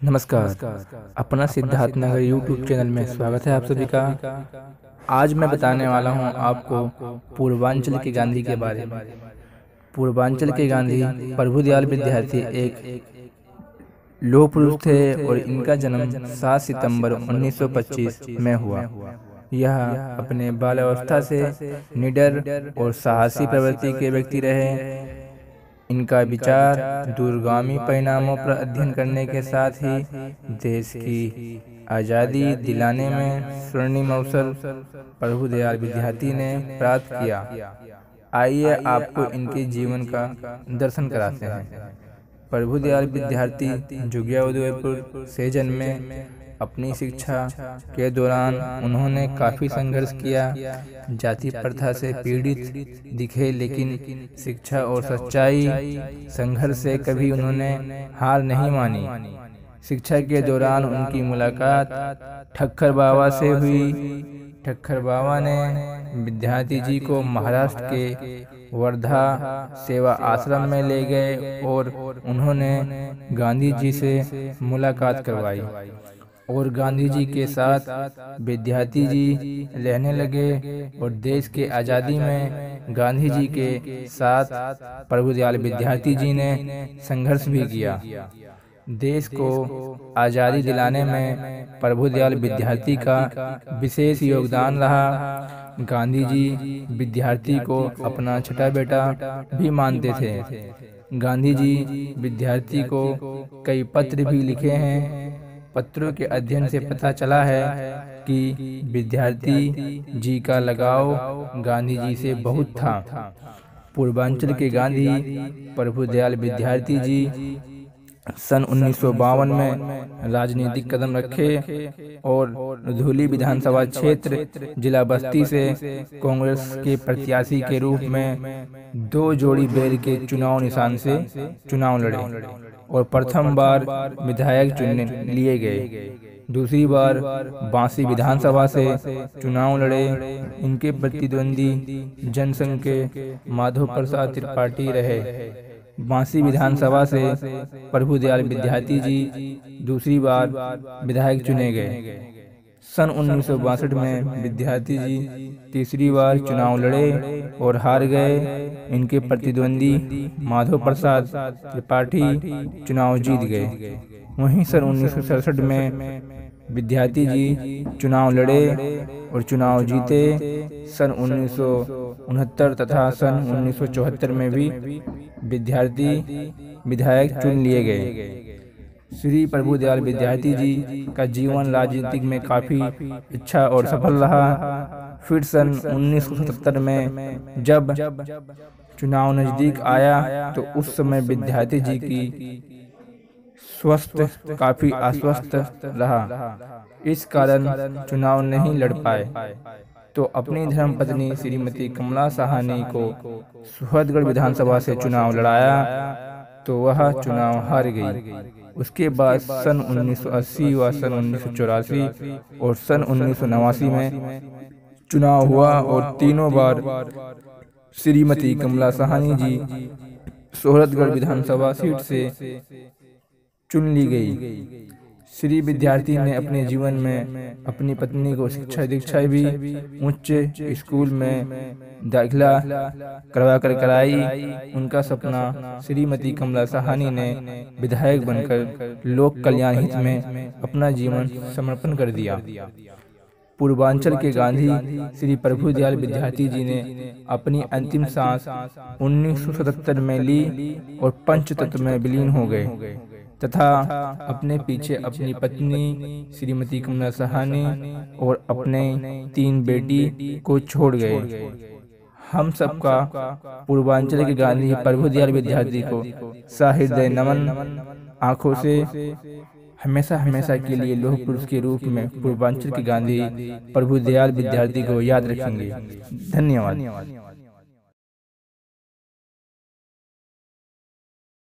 नमस्कार। अपना Siddharth Nagar YouTube channel में स्वागत है आप सभी का। आज मैं बताने वाला हूं आपको पूर्वांचल के गांधी के बारे में। पूर्वांचल के गांधी प्रभुदयाल विद्यार्थी एक लौह पुरुष थे और इनका जन्म 7 सितंबर 1925 में हुआ। यह अपने बाल्यावस्था से निडर और साहसी प्रवृत्ति के व्यक्ति रहे। इनका विचार दूरगामी परिणामों पर अध्ययन करने के साथ ही देश की आज़ादी दिलाने में स्वर्णिम अवसर प्रभुदयाल विद्यार्थी ने प्राप्त किया। आइए आपको इनके जीवन का दर्शन कराते हैं। प्रभुदयाल विद्यार्थी जुगिया उदयपुर से जन्मे। अपनी शिक्षा के दौरान उन्होंने काफ़ी संघर्ष किया। जाति प्रथा से पीड़ित दिखे, लेकिन शिक्षा और सच्चाई संघर्ष से कभी उन्होंने हार नहीं मानी। शिक्षा के दौरान उनकी मुलाकात ठक्कर बाबा से हुई। ठक्कर बाबा ने विद्यार्थी जी को महाराष्ट्र के वर्धा सेवा आश्रम में ले गए और उन्होंने गांधी जी से मुलाकात करवाई और गांधी जी के साथ विद्यार्थी जी रहने लगे और देश के आज़ादी में गांधी जी के साथ प्रभुदयाल विद्यार्थी जी ने संघर्ष भी किया। देश को आज़ादी दिलाने में प्रभुदयाल विद्यार्थी का विशेष योगदान रहा। गांधी जी विद्यार्थी को अपना छोटा बेटा भी मानते थे। गांधी जी विद्यार्थी को कई पत्र भी लिखे हैं। पत्रों के अध्ययन से पता चला है कि विद्यार्थी जी का लगाव गांधी जी से बहुत था। पूर्वांचल के गांधी प्रभुदयाल विद्यार्थी जी सन 1952 में राजनीतिक कदम रखे और धूली विधानसभा क्षेत्र जिला बस्ती से कांग्रेस के प्रत्याशी के रूप में 2 जोड़ी बैल के चुनाव निशान से चुनाव लड़े और प्रथम बार विधायक चुन लिए गए। दूसरी बार बांसी विधानसभा से चुनाव लड़े। इनके प्रतिद्वंदी जनसंघ के माधव प्रसाद त्रिपाठी रहे। बांसी विधानसभा से प्रभुदयाल विद्यार्थी जी दूसरी बार विधायक चुने गए। सन 1962 में विद्यार्थी जी तीसरी बार चुनाव लड़े और हार गए। इनके प्रतिद्वंदी माधव प्रसाद त्रिपाठी चुनाव जीत गए। वहीं सन 1967 में विद्यार्थी जी चुनाव लड़े और चुनाव जीते। सन 1969 तथा सन 1974 में भी विद्यार्थी विधायक चुन लिए गए। श्री प्रभुदयाल विद्यार्थी जी का जीवन राजनीतिक में काफ़ी अच्छा और सफल रहा। फिर सन 1977 में जब चुनाव नज़दीक आया तो उस समय विद्यार्थी जी की स्वास्थ्य काफ़ी अस्वस्थ रहा। इस कारण चुनाव नहीं लड़ पाए तो अपनी धर्मपत्नी श्रीमती कमला साहनी को सुहदगढ़ विधानसभा से चुनाव लड़ाया तो वह चुनाव हार गई। उसके बाद सन 1980 व सन 1984 और सन 1989 में चुनाव हुआ और तीनों बार श्रीमती कमला साहनी जी सुहदगढ़ विधानसभा सीट से चुन ली गई। श्री विद्यार्थी ने अपने जीवन में अपनी पत्नी को शिक्षा दीक्षा भी उच्च स्कूल में दाखिला करवा कर कराई। उनका सपना श्रीमती कमला साहनी ने विधायक बनकर लोक कल्याण हित में अपना जीवन समर्पण कर दिया। पूर्वांचल के गांधी श्री प्रभुदयाल विद्यार्थी जी ने अपनी अंतिम सांस 1977 में ली और पंचतत्व में विलीन हो गए तथा अपने पीछे अपनी पत्नी श्रीमती कमला साहनी और अपने 3 बेटी को छोड़ गए। हम सबका पूर्वांचल के गांधी प्रभुदयाल विद्यार्थी को सहृदय नमन। आंखों से हमेशा हमेशा के लिए लौह पुरुष के रूप में पूर्वांचल के गांधी प्रभुदयाल विद्यार्थी को याद रखेंगे। धन्यवाद।